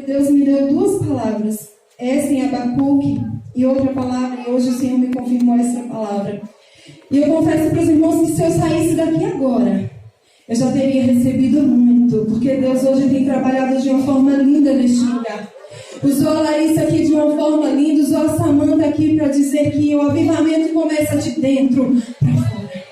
Deus me deu duas palavras. Essa em Abacuque e outra palavra, e hoje o Senhor me confirmou essa palavra. E eu confesso para os irmãos que se eu saísse daqui agora, eu já teria recebido muito, porque Deus hoje tem trabalhado de uma forma linda neste lugar. Usou a Larissa aqui de uma forma linda, usou a Samanta aqui para dizer que o avivamento começa de dentro para fora.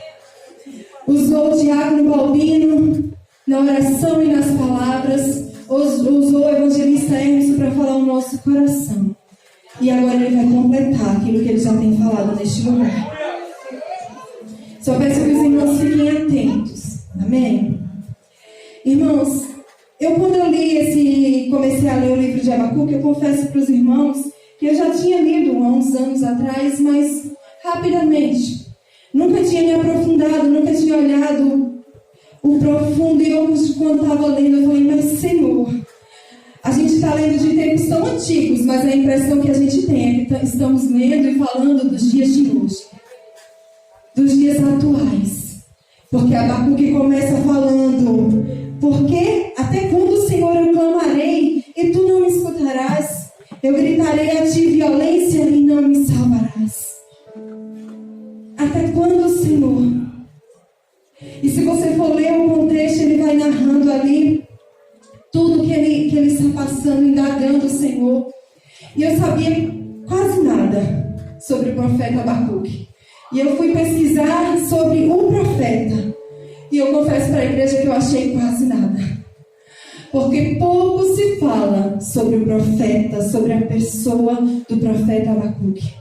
Usou o Diácono Balbino na oração e nas palavras, usou o evangelista Emerson para falar o nosso coração. E agora ele vai completar aquilo que ele já tem falado neste lugar. Só peço que os irmãos fiquem atentos. Amém? Irmãos, quando eu comecei a ler o livro de Abacuque, eu confesso para os irmãos que eu já tinha lido há uns anos atrás, mas rapidamente. Nunca tinha me aprofundado, nunca tinha olhado o profundo. E eu, quando estava lendo, eu falei, mas Senhor, a gente está lendo de tempos tão antigos, mas a impressão que a gente tem é que estamos lendo e falando dos dias de hoje, dos dias atuais. Porque Abacuque começa falando, porque até quando, Senhor, eu clamarei e tu não me escutarás? Eu gritarei a ti violência e não me salvarás. Até quando, Senhor? E se você for ler o contexto, ele vai narrando ali tudo que ele está passando, indagando o Senhor. E eu sabia quase nada sobre o profeta Abacuque. E eu fui pesquisar sobre o profeta. E eu confesso para a igreja que eu achei quase nada. Porque pouco se fala sobre o profeta, sobre a pessoa do profeta Abacuque.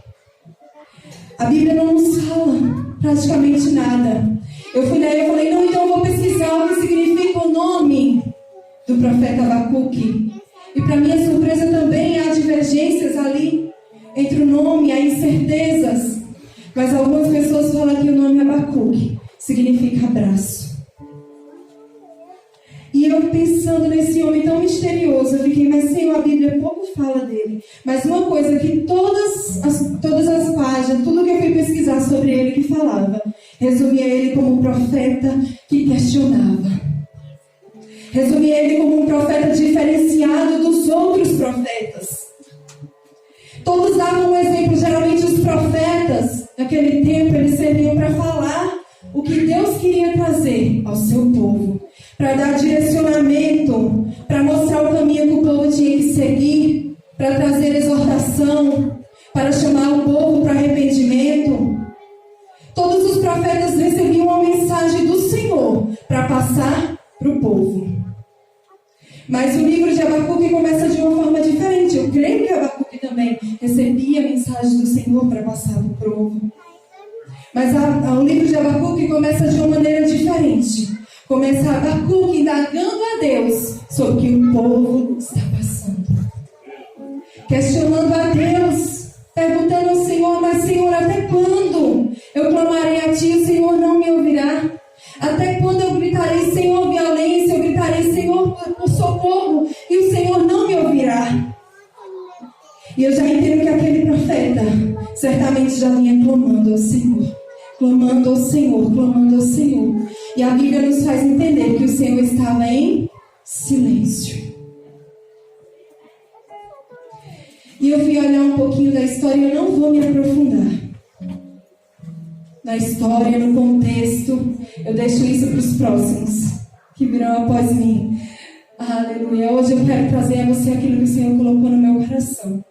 A Bíblia não nos fala praticamente nada. Eu fui daí e falei, não, então eu vou pesquisar o que significa o nome do profeta Abacuque. E para minha surpresa também há divergências ali entre o nome, há incertezas. Mas algumas pessoas falam que o nome Abacuque significa abraço. E eu pensando nesse homem tão misterioso, eu fiquei, mas Senhor, a Bíblia pouco fala dele. Mas uma coisa que todas as páginas, tudo que eu fui pesquisar sobre ele que falava, resumia ele como um profeta que questionava. Resumia ele como um profeta diferenciado dos outros profetas. Todos davam um exemplo, geralmente os profetas, naquele tempo, eles serviam para falar o que Deus queria trazer ao seu povo. Para dar direcionamento, para mostrar o caminho que o povo tinha que seguir, para trazer exortação, para chamar o povo para arrependimento. Todos os profetas recebiam uma mensagem do Senhor para passar para o povo. Mas o livro de Abacuque começa de uma forma diferente. Eu creio que Abacuque também recebia a mensagem do Senhor para passar para o povo. Mas o livro de Abacuque começa de uma maneira diferente. Começa Abacuque indagando a Deus sobre o que o povo está passando. Questionando a Deus, perguntando ao Senhor, mas Senhor, até quando eu clamarei a Ti e o Senhor não me ouvirá? Até quando eu gritarei, Senhor, violência, eu gritarei, Senhor, por socorro, e o Senhor não me ouvirá? E eu já entendo que aquele profeta certamente já vinha clamando ao Senhor. Clamando ao Senhor, clamando ao Senhor. E a Bíblia nos faz entender que o Senhor estava em silêncio. E eu fui olhar um pouquinho da história e eu não vou me aprofundar na história, no contexto. Eu deixo isso para os próximos que virão após mim. Aleluia. Hoje eu quero trazer a você aquilo que o Senhor colocou no meu coração.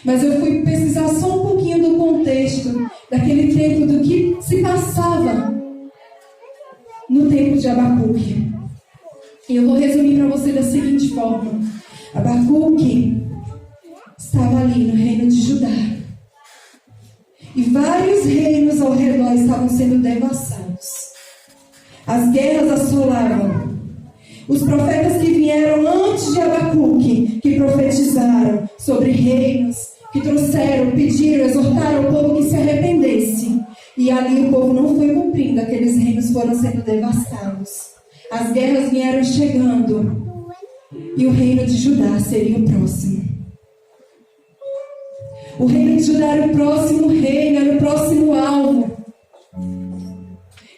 Mas eu fui pesquisar só um pouquinho do contexto, daquele tempo, do que se passava no tempo de Abacuque. E eu vou resumir para você da seguinte forma. Abacuque estava ali no reino de Judá. E vários reinos ao redor estavam sendo devastados. As guerras assolavam. Os profetas que vieram antes de Abacuque, que profetizaram sobre reinos, que trouxeram, pediram, exortaram o povo que se arrependesse. E ali o povo não foi cumprindo, aqueles reinos foram sendo devastados. As guerras vieram chegando. E o reino de Judá seria o próximo. O reino de Judá era o próximo reino, era o próximo alvo.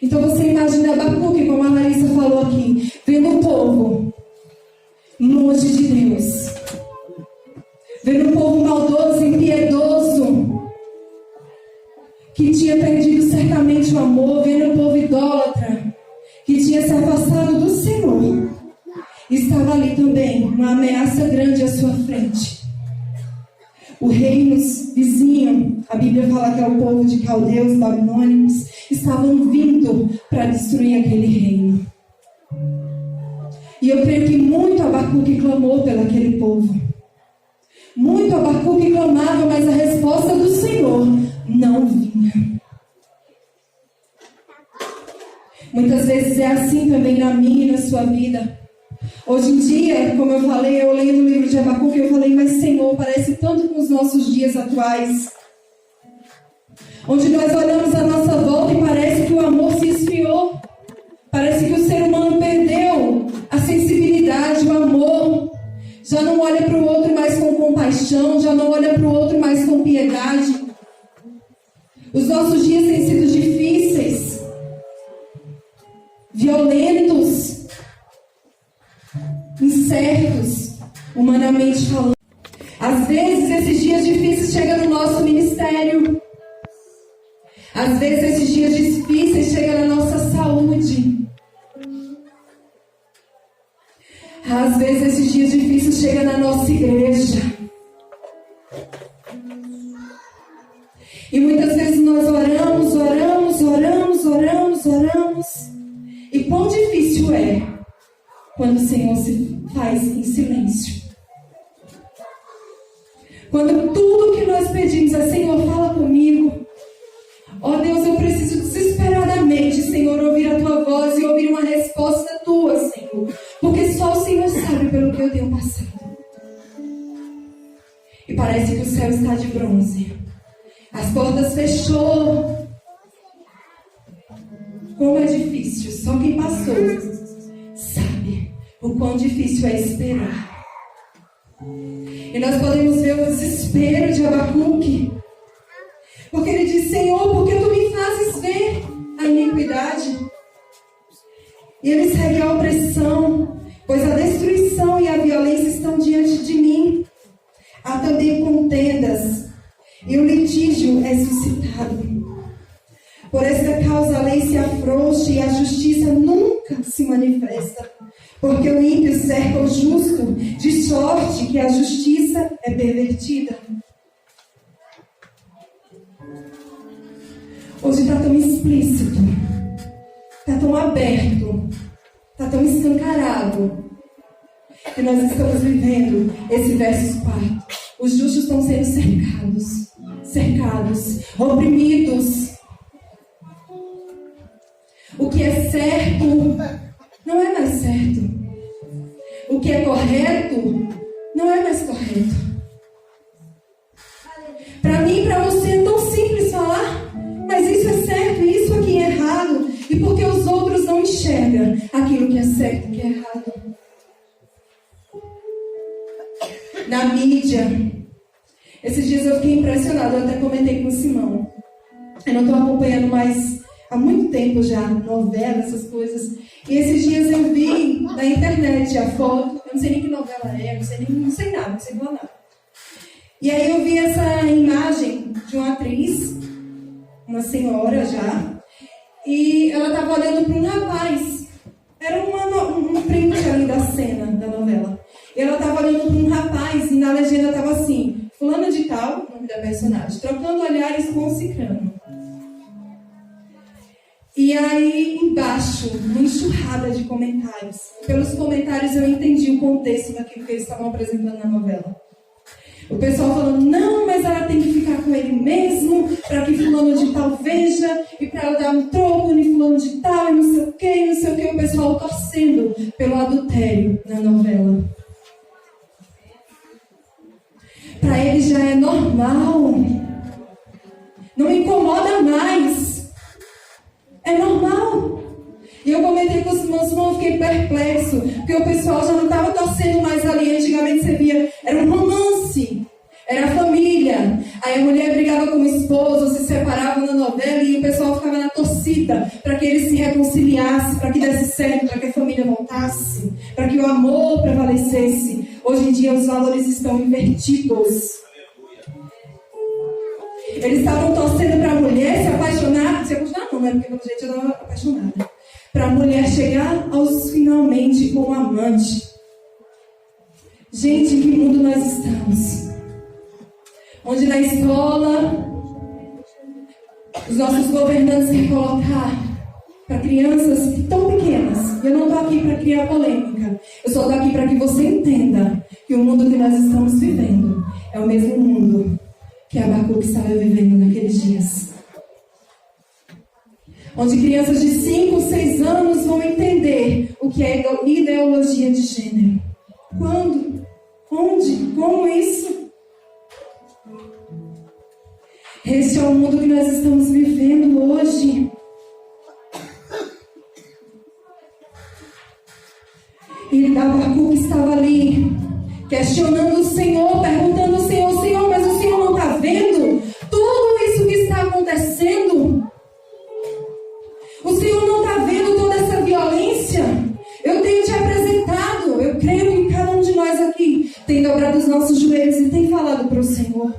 Então você imagina Abacuque, como a Larissa falou aqui, vendo o povo longe de Deus, vendo um povo maldoso, impiedoso, que tinha perdido certamente o amor, vendo um povo idólatra, que tinha se afastado do Senhor. Estava ali também uma ameaça grande à sua frente. O reino vizinho, a Bíblia fala que é o povo de caldeus, babilônicos, estavam vindo para destruir aquele reino. E eu creio que muito Abacuque clamou pelo aquele povo. Muito Abacuque clamava, mas a resposta do Senhor não vinha. Muitas vezes é assim também na minha e na sua vida. Hoje em dia, como eu falei, eu leio no livro de Abacuque e eu falei, mas Senhor, parece tanto com os nossos dias atuais. Onde nós olhamos a nossa volta e parece que o amor se esfriou. Parece que o ser humano perdeu a sensibilidade, o amor. Já não olha para o outro mais com compaixão, já não olha para o outro mais com piedade. Os nossos dias têm sido difíceis, violentos, incertos, humanamente falando. Às vezes esses dias difíceis chegam no nosso ministério. Às vezes esses dias difíceis chegam na nossa saúde. Às vezes esses dias difíceis chegam na nossa igreja. E muitas vezes nós oramos. E quão difícil é quando o Senhor se faz em silêncio. Quando tudo que nós pedimos é, Senhor, fala comigo. Ó Deus, eu preciso desesperadamente, Senhor, ouvir a Tua voz e ouvir uma resposta Tua, Senhor. Porque só o Senhor sabe pelo que eu tenho passado. E parece que o céu está de bronze. As portas fechou. Como é difícil. Só quem passou sabe o quão difícil é esperar. E nós podemos ver o desespero de Abacuque. Porque ele diz, Senhor, por que Tu me fazes ver a iniquidade? E ele segue a opressão, pois a destruição e a violência estão diante de mim. Há também contendas, e o litígio é suscitado. Por esta causa a lei se afrouxa e a justiça nunca se manifesta. Porque o ímpio cerca o justo, de sorte que a justiça é pervertida. Hoje está tão explícito, está tão aberto, está tão escancarado, que nós estamos vivendo esse verso 4. Os justos estão sendo cercados, oprimidos. O que é certo não é mais certo. O que é correto não é mais correto. Para mim e para você é tão simples falar, mas isso é certo e isso aqui é errado. E porque os outros não enxergam aquilo que é certo e que é errado. Na mídia, esses dias eu fiquei impressionada, eu até comentei com o Simão. Eu não estou acompanhando mais há muito tempo já, novela, essas coisas. E esses dias eu vi na internet a foto, eu não sei nem que novela é, não sei nada, não sei falar nada. E aí eu vi essa imagem de uma atriz, uma senhora já, e ela estava olhando para um rapaz. Era um print ali da cena da novela. E ela estava olhando para um rapaz e na legenda estava assim, fulana de tal, o nome da personagem, trocando olhares com o cicrano. E aí, embaixo, uma enxurrada de comentários. Pelos comentários eu entendi o contexto daquilo que eles estavam apresentando na novela. O pessoal falando, não, mas ela tem que ficar com ele mesmo, para que fulano de tal veja, e para ela dar um troco em fulano de tal, e não sei o que, o pessoal torcendo pelo adultério na novela. Para ele já é normal. Não incomoda mais. É normal. E eu comentei com os irmãos, eu fiquei perplexo, porque o pessoal já não estava torcendo mais ali. Antigamente você via, era um romance, era a família. Aí a mulher brigava com o esposo, se separava na novela e o pessoal ficava na torcida para que eles se reconciliassem, para que desse certo, para que a família voltasse, para que o amor prevalecesse. Hoje em dia os valores estão invertidos. Eles estavam torcendo para a mulher se apaixonar. Se apaixonar não, né? Porque quando a gente estava apaixonada. Para a mulher chegar aos finalmente como amante. Gente, em que mundo nós estamos? Onde na escola os nossos governantes querem colocar para crianças tão pequenas. E eu não estou aqui para criar polêmica. Eu só estou aqui para que você entenda que o mundo que nós estamos vivendo é o mesmo mundo que Abacuque estava vivendo naqueles dias. Onde crianças de 5, 6 anos vão entender o que é ideologia de gênero. Quando? Onde? Como isso? Este é o mundo que nós estamos vivendo hoje. E Abacuque estava ali, questionando o Senhor, perguntando ao Senhor: Senhor, mas o Senhor não está vendo tudo isso que está acontecendo? O Senhor não está vendo toda essa violência? Eu tenho te apresentado. Eu creio que cada um de nós aqui tem dobrado os nossos joelhos e tem falado para o Senhor.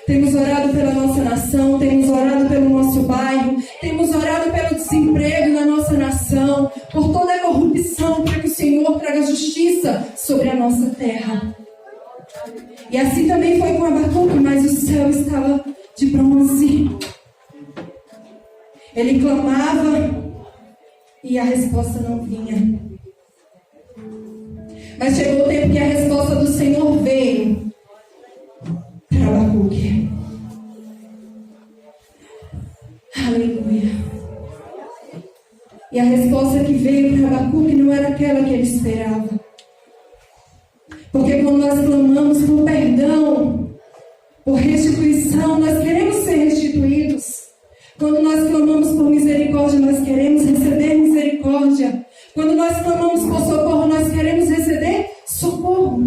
Temos orado pela nossa nação, temos orado pelo nosso bairro, temos orado pelo desemprego na nossa nação, por toda a corrupção, para que o Senhor traga justiça sobre a nossa terra. E assim também foi com Abacuque, mas o céu estava de bronze. Ele clamava e a resposta não vinha. Mas chegou o tempo que a resposta do Senhor veio para Abacuque. Aleluia. E a resposta que veio para Abacuque não era aquela que ele esperava. Porque quando nós clamamos por perdão, por restituição, nós queremos ser restituídos. Quando nós clamamos por misericórdia, nós queremos receber misericórdia. Quando nós clamamos por socorro, nós queremos receber socorro.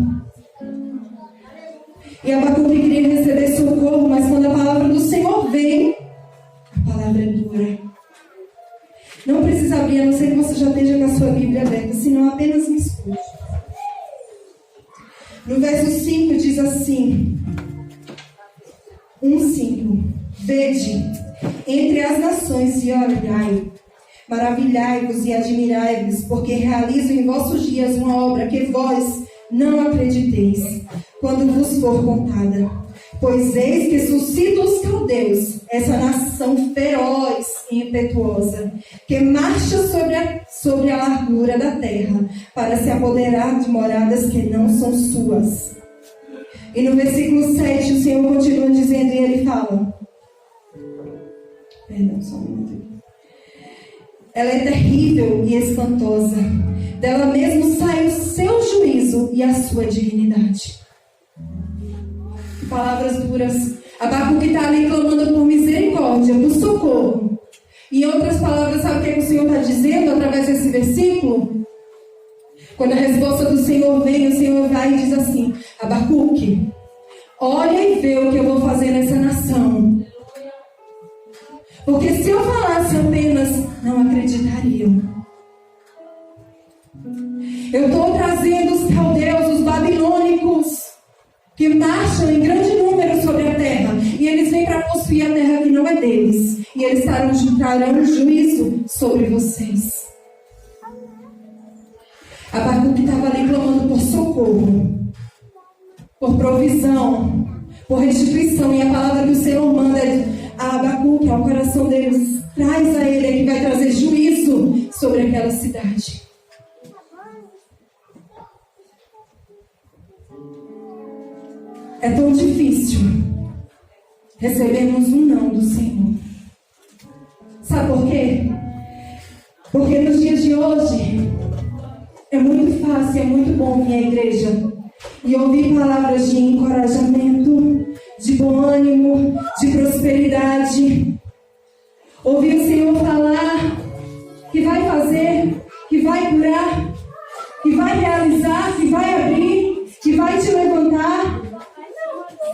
E Abacuque queria receber socorro, mas quando a palavra do Senhor veio, a palavra é dura. Não precisa abrir, a não ser que você já esteja com a sua Bíblia aberta, senão apenas me escute. No verso 5 diz assim, 1:5: Vede entre as nações e olhai, maravilhai-vos e admirai-vos, porque realizo em vossos dias uma obra que vós não acrediteis, quando vos for contada. Pois eis que suscita os caldeus, essa nação feroz e impetuosa, que marcha sobre a largura da terra, para se apoderar de moradas que não são suas. E no versículo 7, o Senhor continua dizendo, e ele fala... Perdão, só um minuto. Ela é terrível e espantosa. Dela mesmo sai o seu juízo e a sua dignidade. Palavras duras. Abacuque está ali clamando por misericórdia, por socorro. Em outras palavras, sabe o que o Senhor está dizendo através desse versículo? Quando a resposta do Senhor vem, o Senhor vai e diz assim: Abacuque, olha e vê o que eu vou fazer nessa nação. Porque se eu falasse apenas, não acreditariam. Eu estou trazendo os caldeus, os babilônicos, que marcham em grande número sobre a terra, e eles vêm para possuir a terra que não é deles, e eles trarão juízo sobre vocês. Abacuque estava ali clamando por socorro, por provisão, por restituição, e a palavra que o Senhor manda a Abacuque ao coração deles, traz a ele, que vai trazer juízo sobre aquela cidade. É tão difícil recebermos um não do Senhor. Sabe por quê? Porque nos dias de hoje é muito fácil, é muito bom vir à igreja e ouvir palavras de encorajamento, de bom ânimo, de prosperidade. Ouvir o Senhor falar que vai fazer, que vai curar, que vai realizar, que vai abrir, que vai te levantar.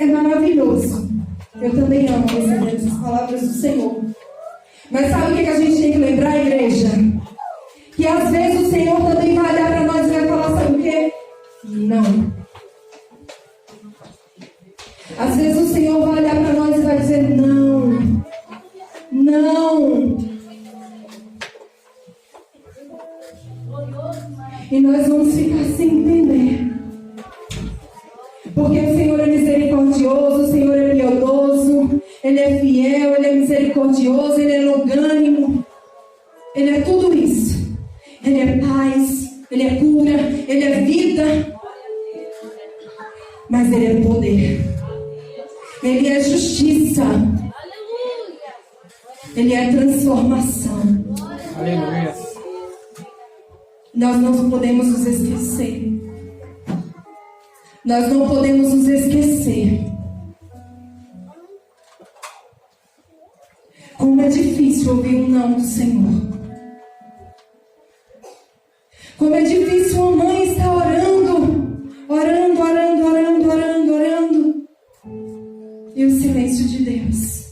É maravilhoso. Eu também amo receber essas palavras do Senhor. Mas sabe o que a gente tem que lembrar, igreja? Que às vezes o Senhor também vai olhar para nós e vai falar, sabe o quê? não. Às vezes o Senhor vai olhar para nós e vai dizer não. Não. E nós vamos ficar sem entender. Porque o Senhor é misericordioso, o Senhor é piedoso, Ele é fiel, Ele é misericordioso, Ele é longânimo. Ele é tudo isso. Ele é paz, Ele é cura, Ele é vida. Mas Ele é poder. Ele é justiça. Ele é transformação. Aleluia. Nós não podemos nos esquecer. Nós não podemos nos esquecer. Como é difícil ouvir um não do Senhor. Como é difícil uma mãe estar orando. E o silêncio de Deus.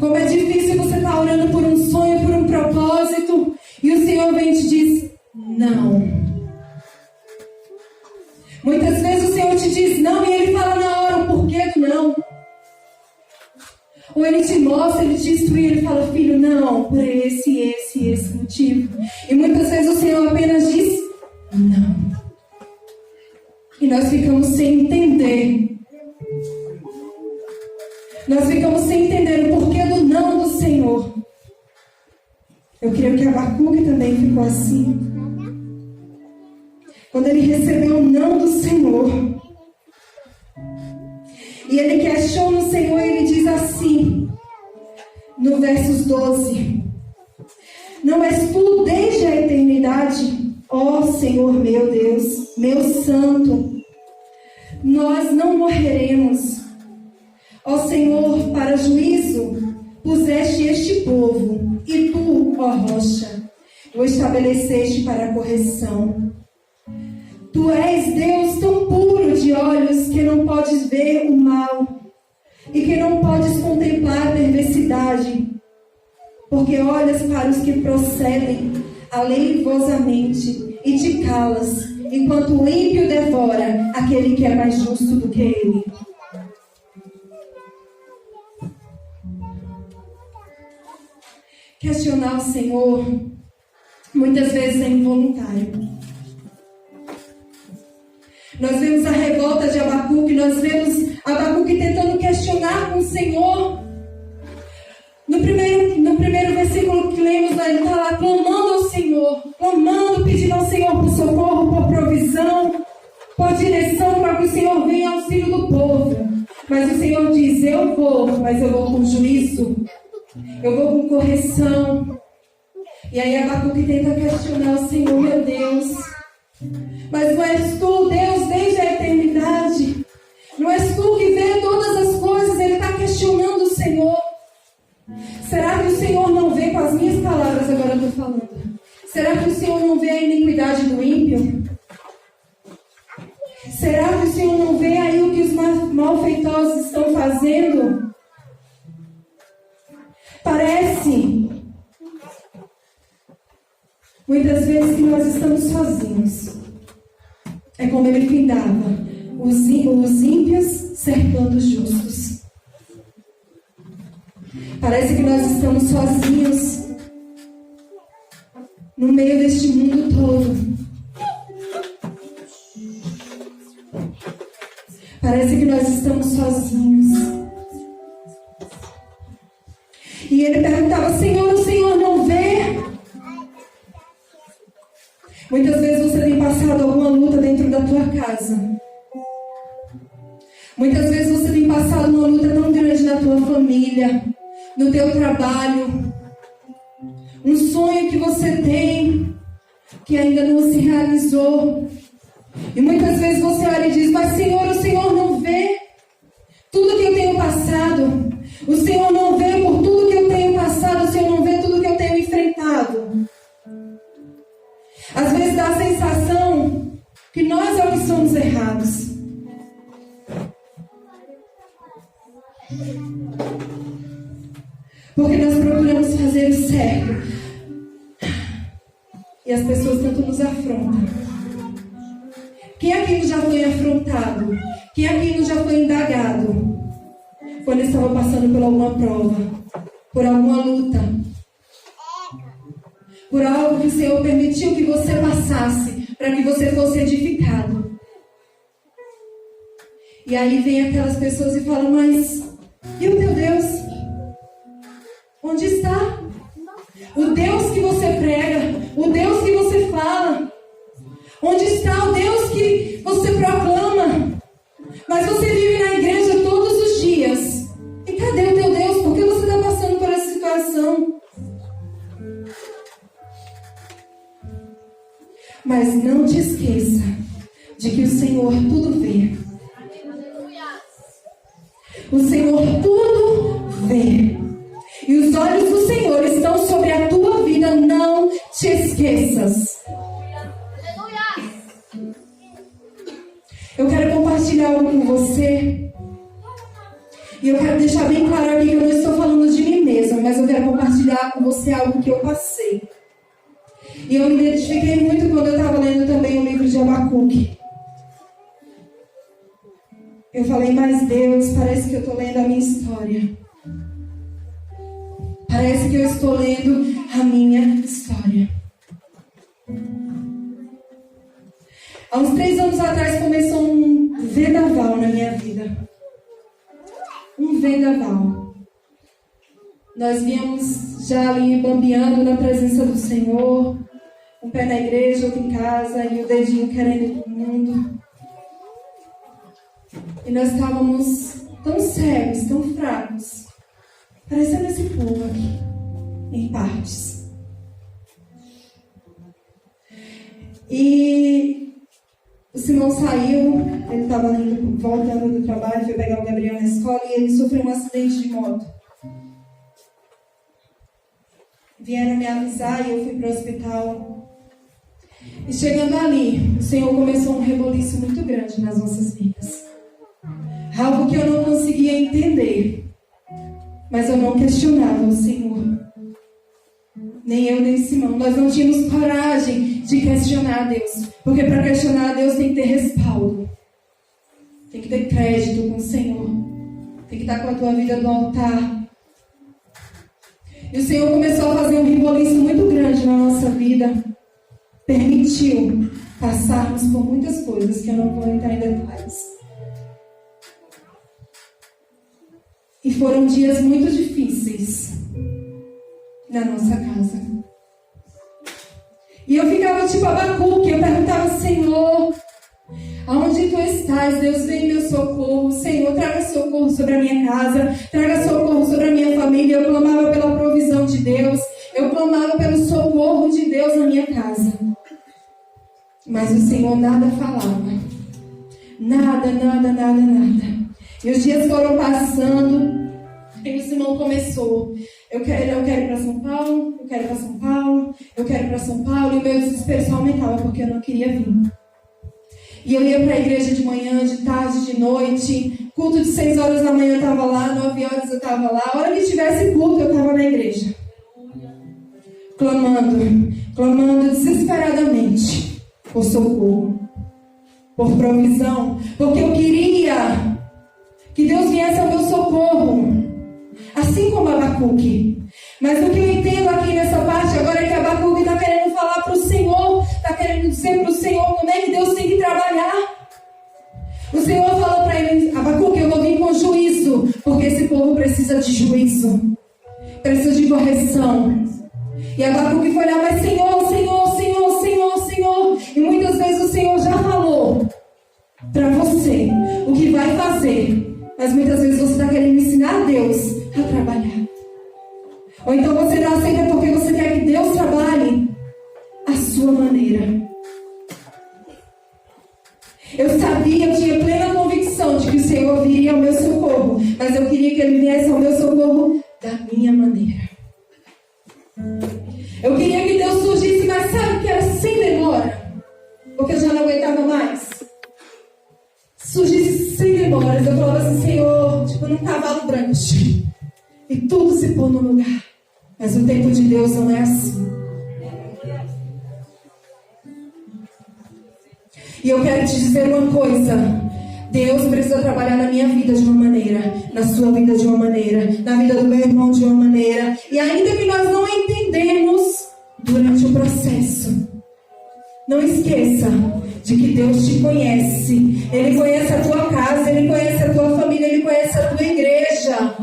Como é difícil você estar orando por um sonho, por um propósito, e o Senhor vem e te diz, não. Muitas vezes o Senhor te diz não, e Ele fala na hora o porquê do não. Ou Ele te mostra, Ele te instrui, Ele fala, filho, não, por esse motivo. E muitas vezes o Senhor apenas diz, não. E nós ficamos sem entender. Nós ficamos sem entender o porquê do não do Senhor. Eu creio que Abacuque também ficou assim. Quando ele recebeu o não do Senhor. E ele questiona o Senhor e ele diz assim, no versos 12. Não és tu desde a eternidade, ó Senhor meu Deus, meu Santo. Nós não morreremos. Ó Senhor, para juízo, puseste este povo, e tu, ó rocha, o estabeleceste para a correção. Tu és Deus tão puro de olhos que não podes ver o mal, e que não podes contemplar a perversidade, porque olhas para os que procedem aleivosamente, e te calas, enquanto o ímpio devora aquele que é mais justo do que ele. Questionar o Senhor muitas vezes é involuntário. Nós vemos a revolta de Abacuque, nós vemos Abacuque tentando questionar com o Senhor. No primeiro versículo que lemos, ele está lá clamando ao Senhor, clamando, pedindo ao Senhor por socorro, por provisão, por direção, para que o Senhor venha em auxílio do povo. Mas o Senhor diz, eu vou, mas eu vou com juízo. Eu vou com correção. E aí Abacuque tenta questionar o Senhor, meu Deus. Mas não és tu, Deus, desde a eternidade. Não és tu que vê todas as coisas. Ele está questionando o Senhor. Será que o Senhor não vê com as minhas palavras agora eu estou falando? Será que o Senhor não vê a iniquidade do ímpio? Será que o Senhor não vê aí o que os malfeitosos estão fazendo? Parece muitas vezes que nós estamos sozinhos. É como ele findava, os ímpios cercando os justos. Parece que nós estamos sozinhos no meio deste mundo todo. Parece que nós estamos sozinhos. E ele perguntava, Senhor, o Senhor não vê? Muitas vezes você tem passado alguma luta dentro da tua casa. Muitas vezes você tem passado uma luta tão grande na tua família, no teu trabalho. Um sonho que você tem, que ainda não se realizou. E muitas vezes você olha e diz, mas Senhor, o Senhor não vê tudo que eu tenho passado. O Senhor não vê por tudo que eu tenho passado. O Senhor não vê tudo que eu tenho enfrentado. Às vezes dá a sensação que nós é o que somos errados. Porque nós procuramos fazer o certo. E as pessoas tanto nos afrontam. Quem aqui já foi afrontado? Quem aqui já foi indagado? Quando estava passando por alguma prova, por alguma luta, por algo que o Senhor permitiu que você passasse, para que você fosse edificado. E aí vem aquelas pessoas e falam, mas e o teu Deus? Onde está? O Deus que você prega, o Deus que você fala. Onde está o Deus que você proclama? Mas você vive na igreja todos os dias. E cadê o teu Deus? Por que você está passando por essa situação? Mas não te esqueça de que o Senhor tudo vê. O Senhor tudo vê. E os olhos do Senhor estão sobre a tua vida. Não te esqueças. Eu quero compartilhar algo com você. E eu quero deixar bem claro aqui que eu não estou falando de mim mesma, mas eu quero compartilhar com você algo que eu passei. E eu me identifiquei muito quando eu estava lendo também o livro de Abacuque. Eu falei, mas Deus, parece que eu estou lendo a minha história. Parece que eu estou lendo a minha história. Há uns 3 anos atrás começou um vendaval na minha vida. Um vendaval. Nós víamos já ali bambeando na presença do Senhor. Um pé na igreja, outro em casa, e o dedinho querendo ir pro mundo. E nós estávamos tão cegos, tão fracos, parecendo esse povo aqui, em partes. E o Simão saiu, ele estava voltando do trabalho, foi pegar o Gabriel na escola e ele sofreu um acidente de moto. Vieram me avisar e eu fui para o hospital. E chegando ali, o Senhor começou um reboliço muito grande nas nossas vidas. Algo que eu não conseguia entender. Mas eu não questionava o Senhor. Nem eu, nem Simão. Nós não tínhamos coragem de questionar a Deus. Porque para questionar a Deus tem que ter respaldo. Tem que ter crédito com o Senhor. Tem que estar com a tua vida no altar. E o Senhor começou a fazer um reboliço muito grande na nossa vida. Permitiu passarmos por muitas coisas que eu não vou entrar em detalhes. E foram dias muito difíceis na nossa casa. E eu ficava tipo Abacuque, eu perguntava, Senhor, aonde tu estás? Deus, vem meu socorro. Senhor, traga socorro sobre a minha casa, traga socorro sobre a minha família. Eu clamava pela provisão de Deus, eu clamava pelo socorro de Deus na minha casa. Mas o Senhor nada falava. Nada. E os dias foram passando. E o Simão começou. Eu quero ir para São Paulo. Eu quero ir para São Paulo. Eu quero ir para São Paulo. E o meu desespero só aumentava porque eu não queria vir. E eu ia para a igreja de manhã, de tarde, de noite. Culto de 6 horas da manhã eu estava lá. 9 horas eu estava lá. A hora que tivesse culto eu estava na igreja. Clamando desesperadamente por socorro, por provisão, porque eu queria que Deus viesse ao meu socorro, assim como Abacuque. Mas o que eu entendo aqui nessa parte agora é que Abacuque está querendo falar para o Senhor, está querendo dizer para o Senhor como é que Deus tem que trabalhar. O Senhor falou para ele, Abacuque, eu vou vir com juízo, porque esse povo precisa de juízo, precisa de correção. E Abacuque foi olhar, mas Senhor. E muitas vezes o Senhor já falou para você o que vai fazer. Mas muitas vezes você está querendo ensinar a Deus a trabalhar. Ou então você não aceita porque você quer que Deus trabalhe à sua maneira. Eu tinha plena convicção de que o Senhor viria ao meu socorro. Mas eu queria que Ele viesse ao meu socorro da minha maneira. Eu queria que Deus surgisse, mas sabe que era sem demora? Porque eu já não aguentava mais. Surgisse sem demoras. Eu falava assim, Senhor, tipo num cavalo branco. E tudo se pôr no lugar. Mas o tempo de Deus não é assim. E eu quero te dizer uma coisa: Deus precisa trabalhar na minha vida de uma maneira, na sua vida de uma maneira, na vida do meu irmão de uma maneira. E ainda que nós não entendemos durante o processo, não esqueça de que Deus te conhece. Ele conhece a tua casa, Ele conhece a tua família, Ele conhece a tua igreja.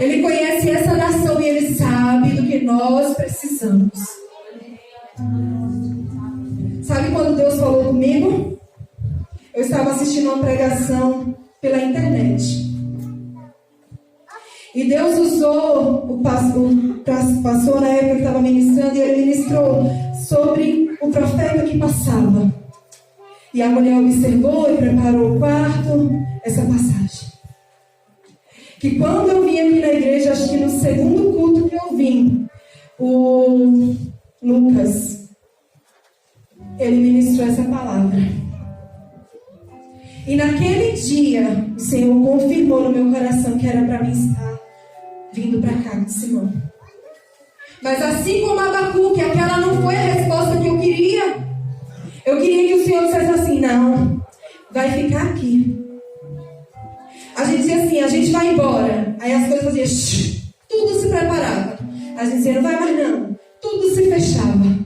Ele conhece essa nação e Ele sabe do que nós precisamos. Sabe quando Deus falou comigo? Eu estava assistindo uma pregação pela internet. E Deus usou o pastor na época que estava ministrando, e ele ministrou sobre o profeta que passava. E a mulher observou e preparou o quarto, essa passagem. Que quando eu vim aqui na igreja, acho que no segundo culto que eu vim, o Lucas, ele ministrou essa palavra. E naquele dia, o Senhor confirmou no meu coração que era para mim estar vindo para cá com Simão. Mas assim como Abacuque, aquela não foi a resposta que eu queria. Eu queria que o Senhor dissesse assim: não, vai ficar aqui. A gente dizia assim: a gente vai embora. Aí as coisas faziam, tudo se preparava. A gente dizia: não vai mais não. Tudo se fechava.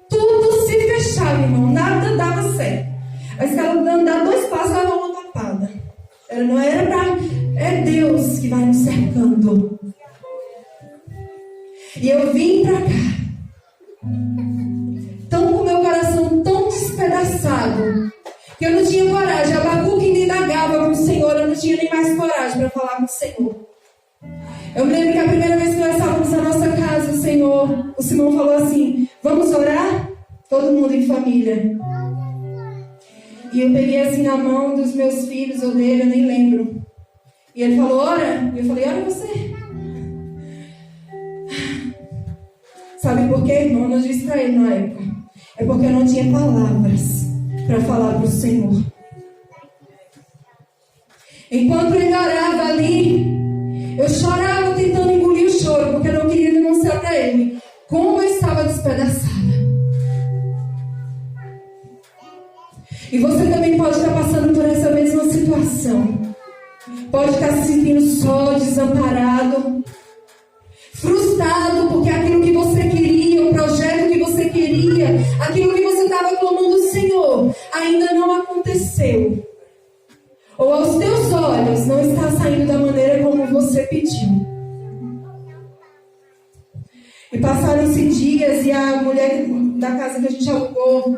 Tudo se fechava, irmão. Nada dava certo. Mas que ela andar 2 passos, ela dava uma tapada. Não era para... É Deus que vai nos cercando. E eu vim para cá, tão com meu coração tão despedaçado, que eu não tinha coragem. Abacuque ainda indagava com o Senhor, eu não tinha nem mais coragem para falar com o Senhor. Eu me lembro que a primeira vez que nós estávamos na nossa casa, o Simão falou assim: vamos orar? Todo mundo em família. E eu peguei assim na mão dos meus filhos ou dele, eu nem lembro. E ele falou: ora. E eu falei: ora você. Sabe por quê, irmão? Eu não disse para ele na época. É porque eu não tinha palavras para falar para o Senhor. Enquanto ele orava ali, eu chorava tentando engolir o choro, porque eu não queria denunciar para ele como eu estava despedaçada. E você também pode estar passando por essa mesma situação. Pode estar se sentindo só, desamparado, frustrado, porque aquilo que você queria, o projeto que você queria, aquilo que você estava clamando ao Senhor, ainda não aconteceu. Ou aos teus olhos não está saindo da maneira como você pediu. E passaram-se dias e a mulher da casa que a gente alugou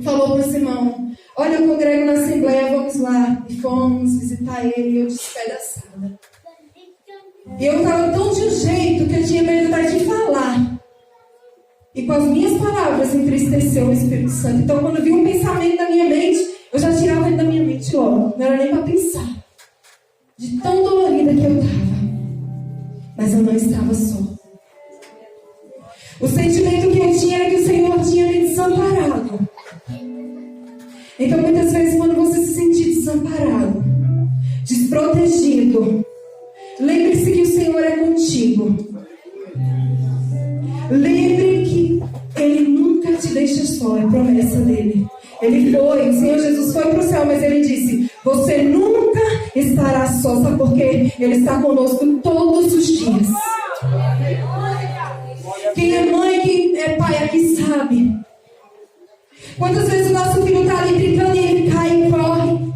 falou para o Simão: olha, eu congrego na Assembleia, vamos lá. E fomos visitar ele, e eu despedaçada. E eu estava tão de um jeito que eu tinha medo até de falar. E com as minhas palavras entristeceu o Espírito Santo. Então, quando eu vi um pensamento na minha mente, eu já tirava ele da minha mente logo. Não era nem para pensar. De tão dolorida que eu estava. Mas eu não estava só. O sentimento que eu tinha era que o Senhor tinha me desamparado. Então, muitas vezes, quando você se sentir desamparado, desprotegido, lembre-se que o Senhor é contigo. Lembre que Ele nunca te deixa só, é promessa dele. O Senhor Jesus foi para o céu, mas Ele disse: você nunca estará só, sabe por quê? Ele está conosco todos os dias. Quem é mãe, quem é pai aqui sabe. Quantas vezes o nosso filho está ali brincando e ele cai, corre,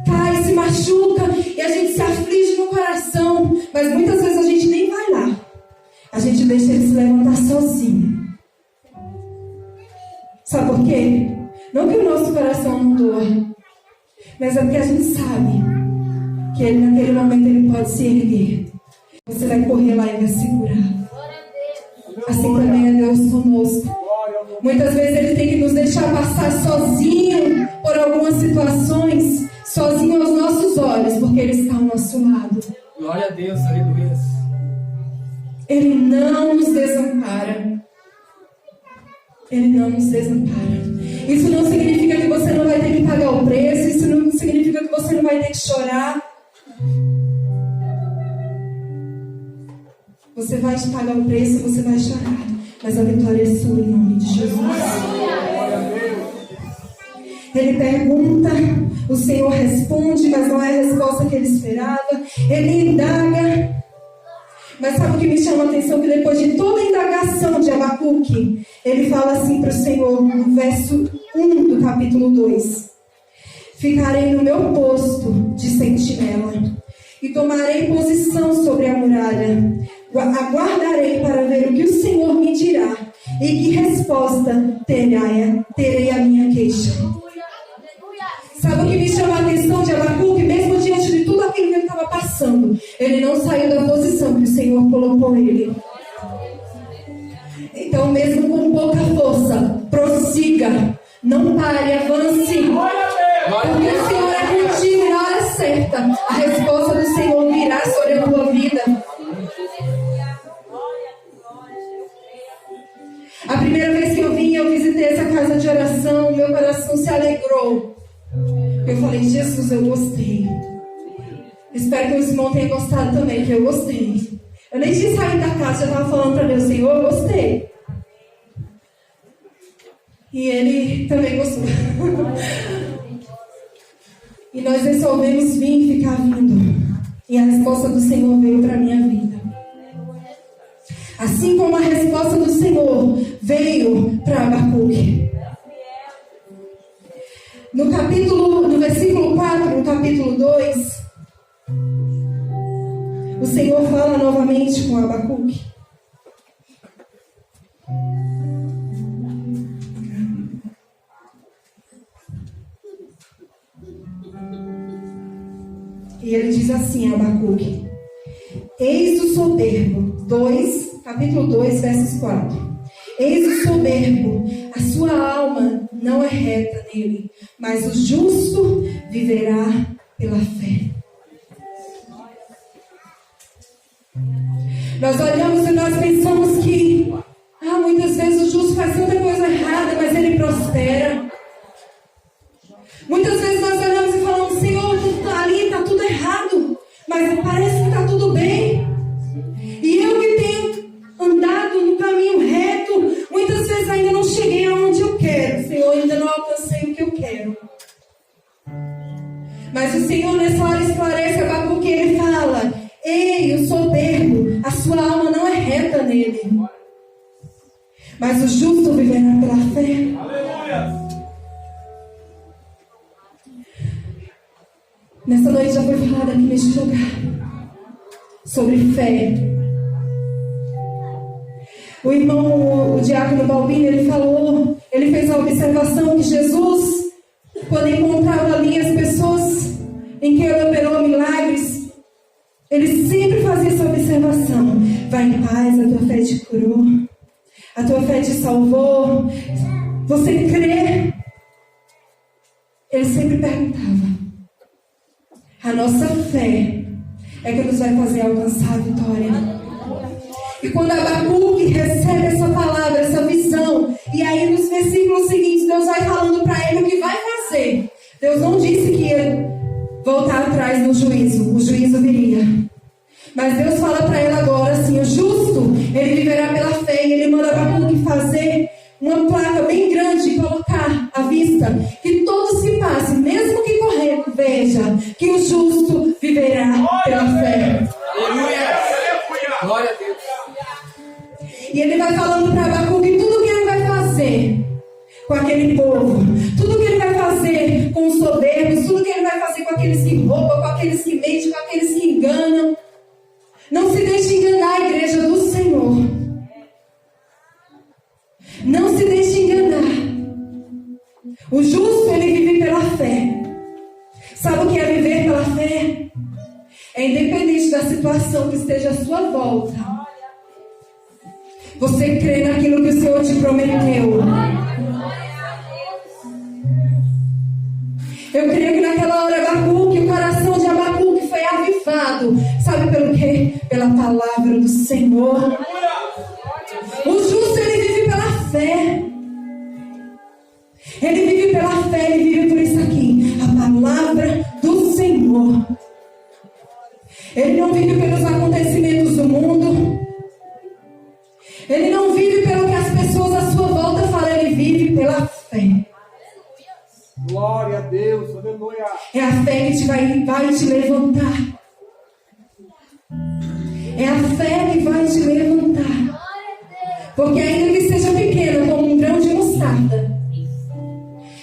cai, se machuca, e a gente se aflige no coração, mas muitas vezes a gente nem vai lá. A gente deixa ele se levantar sozinho. Sabe por quê? Não que o nosso coração não doa, mas é porque a gente sabe que ele, naquele momento, ele pode se erguer. Você vai correr lá e vai segurar. Assim também é Deus conosco. Muitas vezes Ele tem que nos deixar passar sozinho por algumas situações, sozinho aos nossos olhos, porque Ele está ao nosso lado. Glória a Deus, aleluia. Ele não nos desampara. Ele não nos desampara. Isso não significa que você não vai ter que pagar o preço, isso não significa que você não vai ter que chorar. Você vai pagar o preço, você vai chorar, mas a vitória é sua em nome de Jesus. Ele pergunta, o Senhor responde, mas não é a resposta que ele esperava. Ele indaga. Mas sabe o que me chama a atenção? Que depois de toda a indagação de Abacuque, ele fala assim para o Senhor, no verso 1 do capítulo 2: ficarei no meu posto de sentinela e tomarei posição sobre a muralha. Aguardarei para ver o que o Senhor me dirá e que resposta terei à minha queixa. Sabe o que me chama a atenção de Abacuque? Mesmo diante de tudo aquilo que ele estava passando, ele não saiu da posição que o Senhor colocou ele. Então, mesmo com pouca força, prossiga, não pare, avance. Porque o Senhor é contigo na hora certa. A resposta do Senhor virá sobre a tua vida. A primeira vez que eu vim, eu visitei essa casa de oração, meu coração se alegrou. Eu falei, Jesus, eu gostei. Espero que o Simão tenha gostado também, que eu gostei. Eu nem tinha saído da casa, já estava falando para Deus, Senhor, eu gostei. E ele também gostou. E nós resolvemos vir e ficar vindo. E a resposta do Senhor veio para a minha vida. Assim como a resposta do Senhor veio para Abacuque. No versículo 4, no capítulo 2, o Senhor fala novamente com Abacuque. E ele diz assim a Abacuque: eis o soberbo, capítulo 2, versos 4. Eis o soberbo, a sua alma não é reta nele, mas o justo viverá pela fé. Nós olhamos e nós pensamos que muitas vezes o justo faz tanta coisa errada, mas ele prospera. Muitas vezes nós olhamos e falamos, Senhor, ali está tudo errado, mas parece que está tudo bem. E eu que tenho andado no caminho reto, muitas vezes ainda não cheguei aonde eu quero, Senhor, ainda não alcancei o que eu quero. Mas o Senhor nessa hora esclarece porque ele fala: ei, o soberbo, a sua alma não é reta nele, mas o justo viverá pela fé. Aleluia! Nessa noite já foi falado aqui neste lugar sobre fé. O irmão, o diácono Balbino, ele fez a observação que Jesus, quando encontrava ali as pessoas em que ele operou milagres, ele sempre fazia essa observação: vai em paz, a tua fé te curou, a tua fé te salvou, você crê? Ele sempre perguntava. A nossa fé é que nos vai fazer alcançar a vitória. E quando Abacuque recebe essa palavra, essa visão, e aí nos versículos seguintes Deus vai falando para ele o que vai fazer. Deus não disse que ia voltar atrás no juízo, o juízo viria. Mas Deus fala para ele agora assim: o justo, ele viverá pela fé. E ele manda Abacuque fazer uma placa bem grande e colocar à vista, que todos que passem, mesmo que correndo, veja que o justo viverá pela fé. Aleluia! Glória a Deus. E ele vai falando para Abacuque tudo que ele vai fazer com aquele povo, tudo que ele vai fazer com os soberbos, tudo que ele vai fazer com aqueles que roubam, com aqueles que mentem, com aqueles que enganam. Não se deixe enganar, a igreja do Senhor. Não se deixe enganar. O justo, ele vive pela fé. Sabe o que é viver pela fé? É independente da situação que esteja à sua volta. Você crê naquilo que o Senhor te prometeu. Eu creio que naquela hora Abacuque, o coração de Abacuque foi avivado. Sabe pelo quê? Pela palavra do Senhor. O justo, ele vive pela fé. Ele vive pela fé, ele vive por isso aqui. A palavra do Senhor. Ele não vive pelos acontecimentos do mundo. Ele não vive pelo que as pessoas à sua volta falam. Ele vive pela fé. Glória a Deus, aleluia. É a fé que vai te levantar. É a fé que vai te levantar. Porque ainda que seja pequena, como um grão de mostarda,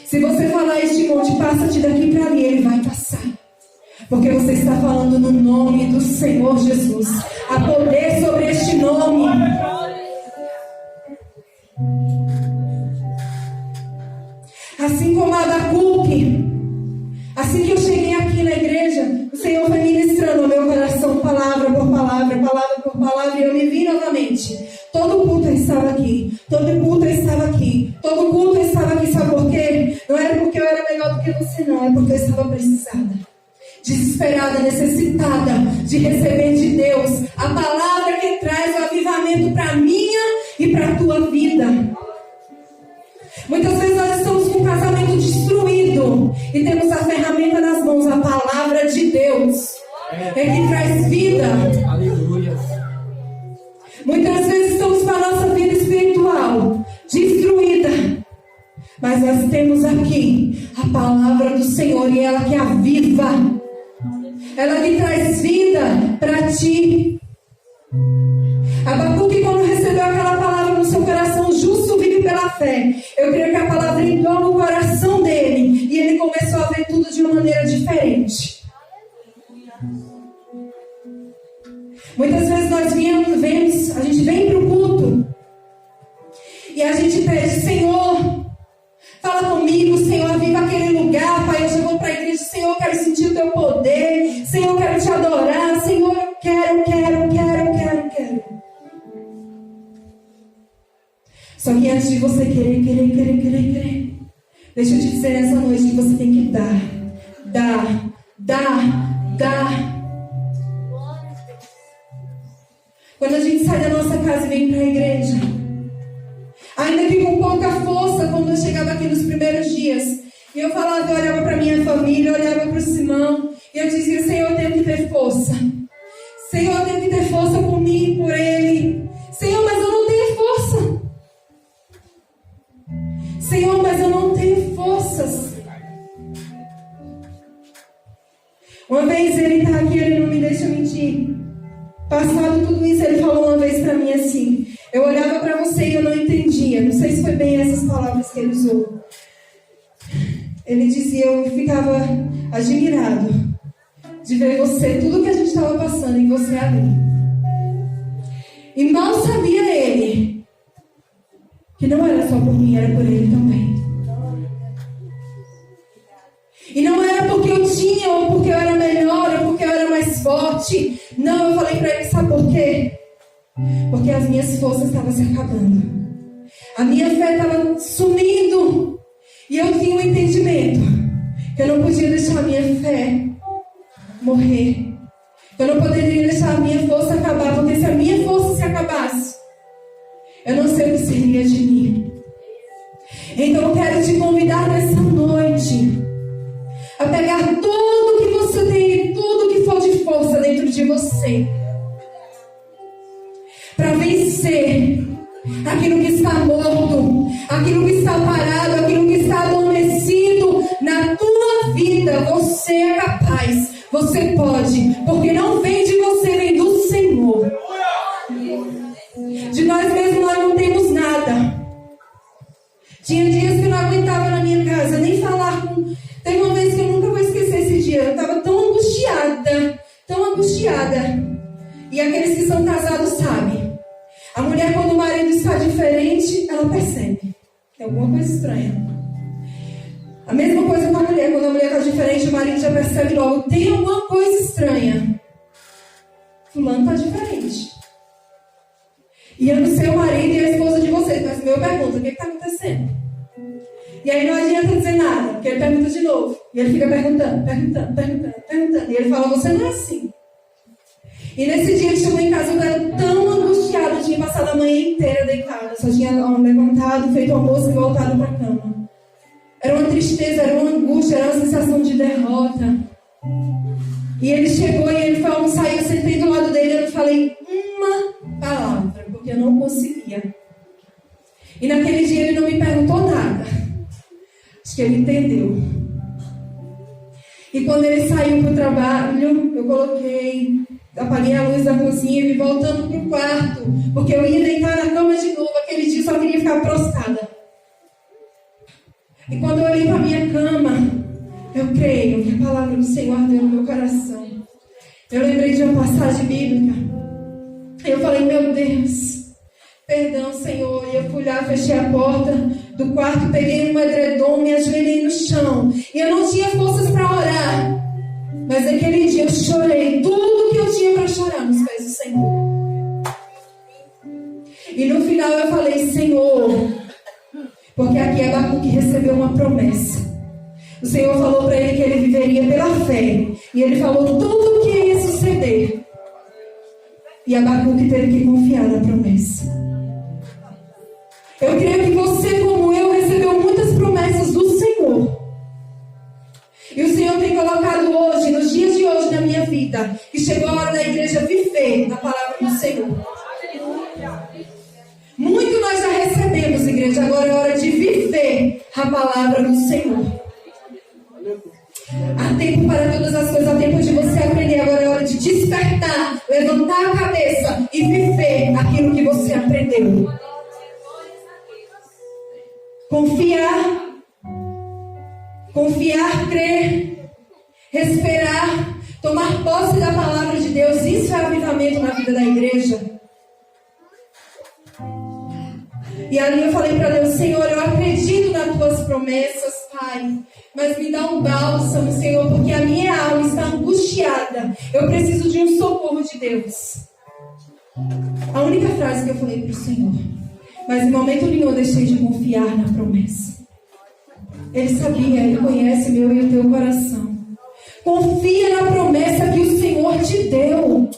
se você falar a este monte, passa-te daqui para ali, ele vai passar. Porque você está falando no nome do Senhor Jesus. Há poder sobre este nome. Assim como Abacuque, assim que eu cheguei aqui na igreja, o Senhor foi ministrando ao meu coração, palavra por palavra, palavra por palavra, e eu me vi novamente. Todo culto eu estava aqui, todo culto eu estava aqui, todo culto eu estava aqui, sabe por quê? Não era porque eu era melhor do que você, não, é porque eu estava precisada, desesperada, necessitada de receber de Deus a palavra que traz o avivamento para a minha e para a tua vida. Muitas vezes nós estamos com um casamento destruído e temos a ferramenta nas mãos, a palavra de Deus. É que traz vida. Aleluia. Muitas vezes estamos com a nossa vida espiritual destruída, mas nós temos aqui a palavra do Senhor e ela que aviva, ela que traz vida para ti. Abacuque, quando recebeu aquela palavra no seu coração, justo vive pela fé. Eu creio que a palavra entrou no coração dele e ele começou a ver tudo de uma maneira diferente. Muitas vezes nós vemos, a gente vem para o culto e a gente pede: Senhor, fala comigo, Senhor, aviva aquele lugar, Pai, eu já vou para a igreja, Senhor, eu quero sentir o teu poder, Senhor, eu quero te adorar, Senhor, eu quero. Só que antes de você querer, deixa eu te dizer nessa noite que você tem que dar. Quando a gente sai da nossa casa e vem para a igreja, ainda que com pouca força, quando eu chegava aqui nos primeiros dias, e eu falava, eu olhava para minha família, eu olhava para o Simão, e eu dizia: Senhor, eu tenho que ter força. Senhor, eu tenho que ter força por mim, por ele. Senhor, mas eu não tenho força. Senhor, mas eu não tenho forças. Uma vez ele está aqui, ele não me deixa mentir. Passado tudo isso, ele falou uma vez para mim assim: eu olhava para você e eu não entendia. Não sei se foi bem essas palavras que ele usou. Ele dizia, eu ficava admirado de ver você, tudo que a gente estava passando, e você ali. E mal sabia ele que não era só por mim, era por ele também. E não era porque eu tinha, ou porque eu era melhor, ou porque eu era mais forte. Não, eu falei para ele, sabe por quê? Porque as minhas forças estavam se acabando. A minha fé estava sumindo. E eu tinha um entendimento que eu não podia deixar a minha fé morrer. Eu não poderia deixar a minha força acabar, porque se a minha força se acabasse, eu não sei o que seria de mim. Então eu quero te convidar nessa noite a pegar tudo que você tem, tudo que for de força dentro de você, para vencer aquilo que está morto, aquilo que está parado, aquilo que está adormecido na tua vida. Você é capaz, você pode, porque não vem de você, vem do Senhor. De nós mesmos nós não temos nada. Tinha dias que eu não aguentava na minha casa nem falar com... Teve uma vez que eu nunca vou esquecer esse dia. Eu estava tão angustiada. E aqueles que são casados sabem. A mulher, quando o marido está diferente, ela percebe. Tem alguma coisa estranha. A mesma coisa com a mulher. Quando a mulher está diferente, o marido já percebe logo. Tem alguma coisa estranha. Fulano está diferente. E eu não sei o marido e a esposa de vocês. Mas eu pergunto, o que está acontecendo? E aí não adianta dizer nada, porque ele pergunta de novo. E ele fica perguntando. E ele fala, você não é assim. E nesse dia ele chegou em casa, eu estava tão angustiada, eu tinha passado a manhã inteira deitada. Só tinha levantado, feito almoço e voltado para a cama. Era uma tristeza, era uma angústia, era uma sensação de derrota. E ele chegou e ele foi almoçar e eu sentei do lado dele e eu não falei uma palavra, porque eu não conseguia. E naquele dia ele não me perguntou nada. Acho que ele entendeu. E quando ele saiu para o trabalho, eu apaguei a luz da cozinha e me voltando para o quarto, porque eu ia deitar na cama de novo. Aquele dia só queria ficar prostrada. E quando eu olhei para a minha cama, eu creio que a palavra do Senhor deu no meu coração. Eu lembrei de uma passagem bíblica. Eu falei, meu Deus, perdão, Senhor. E eu fui lá, fechei a porta do quarto, peguei um edredom, me ajoelhei no chão. E eu não tinha forças para orar. Mas naquele dia eu chorei tudo que eu tinha para chorar nos pés do Senhor. E no final eu falei, Senhor, porque aqui Abacuque recebeu uma promessa. O Senhor falou para ele que ele viveria pela fé. E ele falou tudo o que ia suceder. E Abacuque teve que confiar na promessa. Eu creio que você, como eu, recebeu muitas promessas do Senhor. E o Senhor tem colocado hoje, nos dias de hoje na minha vida, que chegou a hora da igreja viver a palavra do Senhor. Muito nós já recebemos, igreja, agora é hora de viver a palavra do Senhor. Há tempo para todas as coisas, há tempo de você aprender, agora é hora de despertar, levantar a cabeça e viver aquilo que você aprendeu. Confiar, crer, respirar, tomar posse da palavra de Deus. Isso é avivamento na vida da igreja. E ali eu falei para Deus, Senhor, eu acredito nas tuas promessas, Pai, mas me dá um bálsamo, Senhor, porque a minha alma está angustiada. Eu preciso de um socorro de Deus. A única frase que eu falei para o Senhor. Mas em momento nenhum eu deixei de confiar na promessa. Ele sabia, Ele conhece meu e o teu coração. Confia na promessa que o Senhor te deu.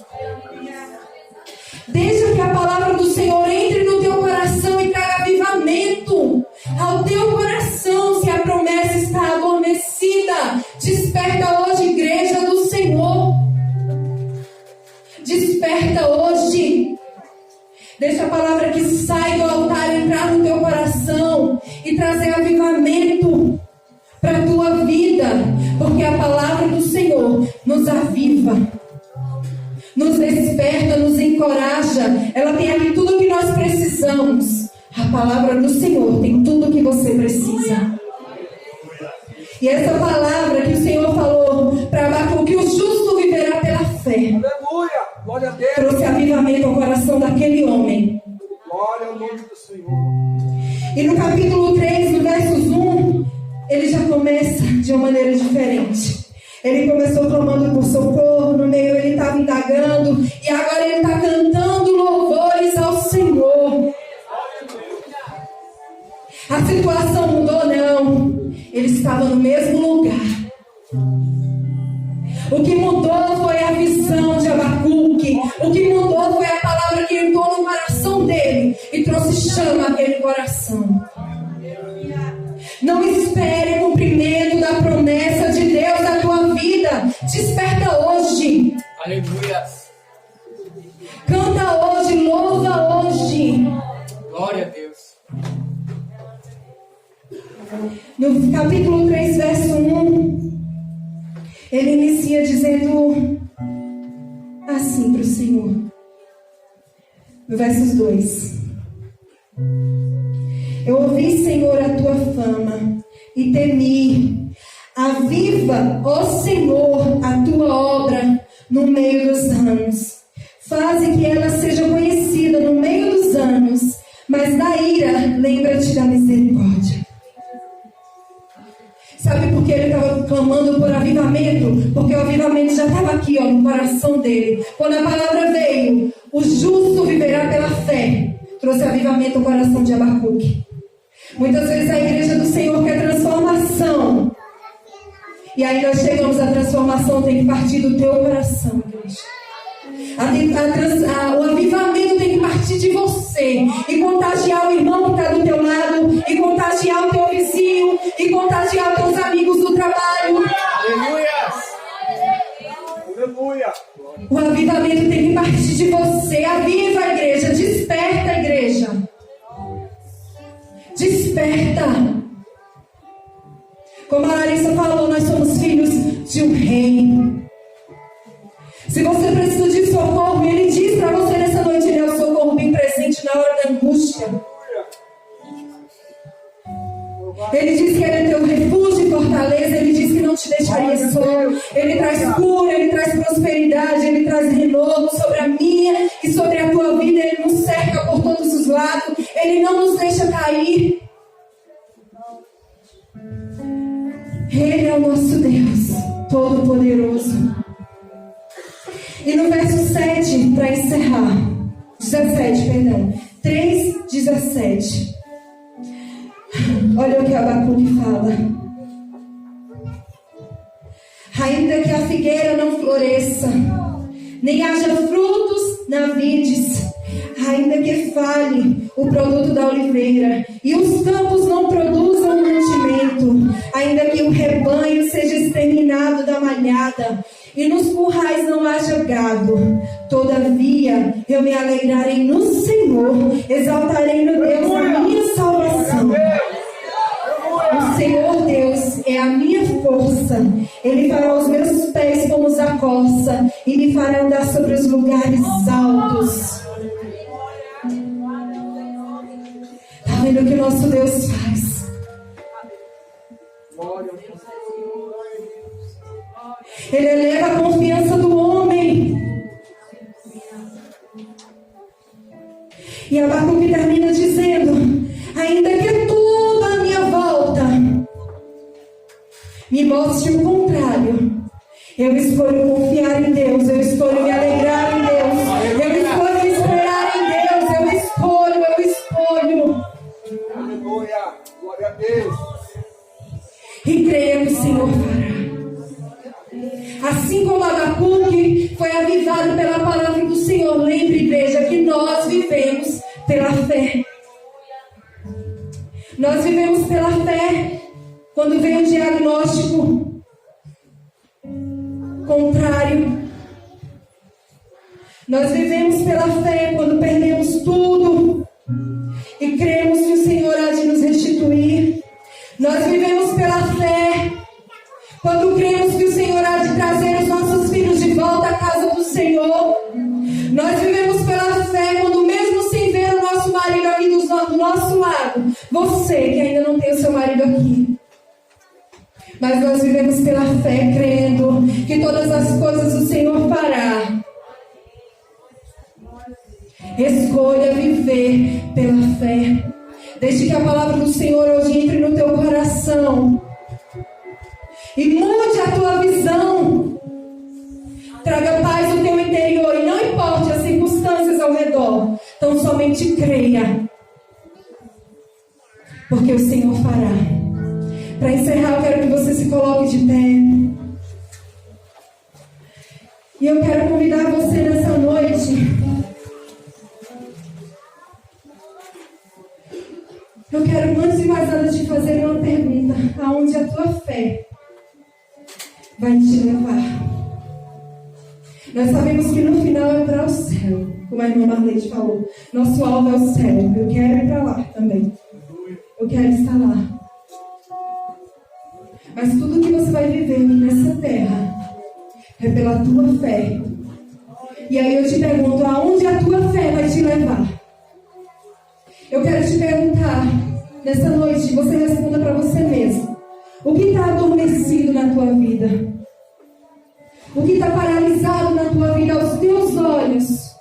Deixa que a palavra do Senhor entre no teu coração e traga avivamento ao teu coração. Se a promessa está adormecida, desperta hoje, igreja do Senhor. Desperta hoje. Deixa a palavra que sai do altar entrar no teu coração e trazer avivamento para a tua vida. Porque a palavra do Senhor nos aviva, nos desperta, nos encoraja. Ela tem aqui tudo o que nós precisamos. A palavra do Senhor tem tudo o que você precisa. E essa palavra que o Senhor falou para Abacuque, que o justo viverá pela fé. Aleluia! Glória a Deus! Trouxe avivamento ao coração daquele homem. Glória ao nome do Senhor. E no capítulo 3, no versos 1, ele já começa de uma maneira diferente. Ele começou clamando por socorro, no meio ele estava indagando, e agora ele está cantando louvores ao Senhor. A situação mudou? Não. Ele estava no mesmo lugar. O que mudou foi a visão de Abacuque. O que mudou foi a palavra que entrou no coração dele e trouxe chama àquele coração. Não espere o cumprimento da promessa de Deus na tua vida. Desperta hoje. Aleluia! Canta hoje, louva hoje. Glória a Deus! No capítulo 3, verso 1, ele inicia dizendo assim para o Senhor. No versos 2: Eu ouvi, Senhor, a tua fama e temi. Aviva, ó Senhor, a tua obra no meio dos anos. Faze que ela seja conhecida no meio dos anos, mas da ira lembra-te da misericórdia. Sabe por que ele estava clamando por avivamento? Porque o avivamento já estava aqui, no coração dele. Quando a palavra veio, o justo viverá pela fé, trouxe avivamento ao coração de Abacuque. Muitas vezes a igreja do Senhor quer transformação. E aí nós chegamos, a transformação tem que partir do teu coração, igreja. O avivamento tem que partir de você e contagiar o irmão que está do teu lado, e contagiar o teu vizinho, e contagiar os teus amigos do trabalho. Aleluia! Aleluia! O avivamento tem que partir de você. Aviva a igreja, desperta a igreja. Desperta. Como a Larissa falou, nós somos filhos de um rei. Se você precisa de socorro, Ele diz para você nessa noite, Ele é o socorro bem presente na hora da angústia. Ele diz que Ele é teu refúgio e fortaleza. Ele diz que não te deixaria só. Ele traz cura, Ele traz prosperidade, Ele traz renovo sobre a minha e sobre a tua vida. Ele nos cerca por todos os lados. Ele não nos deixa cair. Ele é o nosso Deus Todo-Poderoso. E no verso 7, para encerrar, 17, perdão, 3:17. Olha o que Abacuque fala. Ainda que a figueira não floresça, nem haja frutos na vides, ainda que fale o produto da oliveira, e os campos não produzam mantimento, ainda que o rebanho seja exterminado da malhada, e nos currais não haja gado, todavia eu me alegrarei no Senhor, exaltarei no Deus a minha salvação. O Senhor Deus é a minha força. Ele fará os meus pés como os da corça e me fará andar sobre os lugares altos. Está vendo o que o nosso Deus faz? Ele eleva a confiança do homem. E Abacuque termina dizendo: ainda que tudo à minha volta me mostre o contrário, eu escolho confiar em Deus, eu escolho me alegrar em Deus, eu escolho esperar em Deus, eu escolho. Aleluia, glória a Deus. E creia que o Senhor fará. Assim como Abacuque foi avivado pela palavra do Senhor, lembre, igreja, que nós vivemos pela fé. Nós vivemos pela fé. Quando vem um diagnóstico contrário, nós vivemos pela fé. Quando perdemos tudo e cremos que o Senhor há de nos restituir, nós vivemos pela fé. Quando cremos que o Senhor há de trazer os nossos filhos de volta à casa do Senhor, nós vivemos pela fé. Quando mesmo sem ver o nosso marido aqui do nosso lado, você que ainda não tem o seu marido aqui, mas nós vivemos pela fé, crendo que todas as coisas o Senhor fará. Escolha viver pela fé. Deixe que a palavra do Senhor hoje entre no teu coração e mude a tua visão. Traga paz no teu interior e não importe as circunstâncias ao redor, tão somente creia, porque o Senhor fará. Para encerrar, eu quero que você se coloque de pé. E eu quero convidar você nessa noite. Eu quero, antes de mais nada, te fazer uma pergunta. Aonde a tua fé vai te levar? Nós sabemos que no final é para o céu. Como a irmã Marlete falou, nosso alvo é o céu. Eu quero ir para lá também. Eu quero estar lá. Mas tudo que você vai viver nessa terra é pela tua fé. E aí eu te pergunto, aonde a tua fé vai te levar? Eu quero te perguntar, nessa noite, você responda para você mesmo. O que está adormecido na tua vida? O que está paralisado na tua vida aos teus olhos?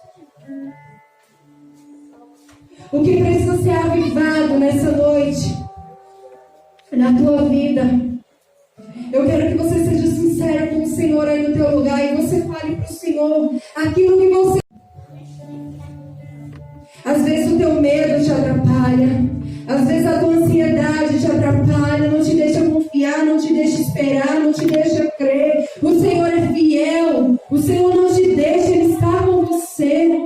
O que precisa ser avivado nessa noite na tua vida? Eu quero que você seja sincero com o Senhor aí no teu lugar e você fale para o Senhor aquilo que você... Às vezes o teu medo te atrapalha, às vezes a tua ansiedade te atrapalha, não te deixa confiar, não te deixa esperar, não te deixa crer. O Senhor é fiel, o Senhor não te deixa, Ele está com você.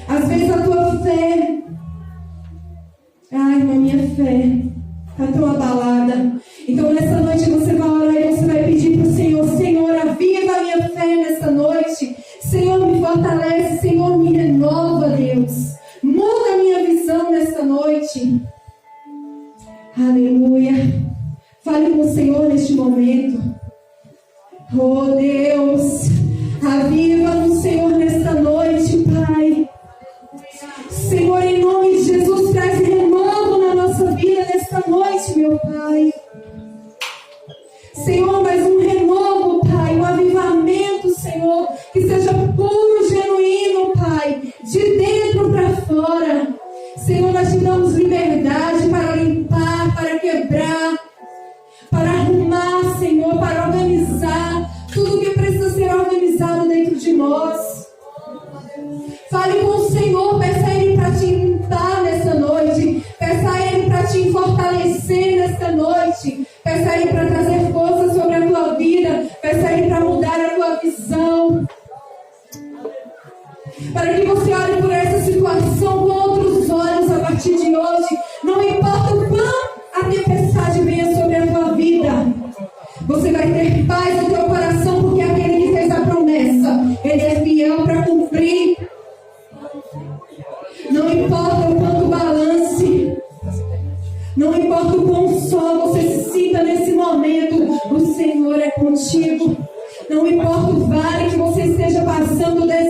Às vezes a tua fé, ai, na minha fé está tão abalada. Então nessa noite você vai orar e você vai pedir para o Senhor: Senhor, aviva a minha fé nessa noite. Senhor, me fortalece. Senhor, me renova, Deus. Muda a minha visão nessa noite. Aleluia. Fale com o Senhor neste momento. Oh Deus, aviva-nos, Senhor, nesta noite, Pai. Senhor, em nome de Jesus, traz renovo na nossa vida nesta noite, meu Pai. Senhor, mais um renovo, Pai, um avivamento, Senhor, que seja puro, genuíno, Pai, de dentro para fora. Senhor, nós te damos liberdade para limpar, para quebrar, para arrumar, Senhor, para organizar tudo que precisa ser organizado dentro de nós. Fale com o Senhor, peça a Ele para te limpar nessa noite, peça a Ele para te fortalecer nesta noite, peça a Ele para trazer força sobre a tua vida, peça a Ele para mudar a tua visão, para que você olhe por essa situação com outros olhos a partir de hoje. Não importa o quão a tempestade venha sobre a tua vida, você vai ter paz no teu coração, porque aquele que fez a promessa, Ele é fiel para cumprir. Não importa o quanto balance, não importa o quão só você se sinta nesse momento, o Senhor é contigo. Não importa o vale que você esteja passando, o deserto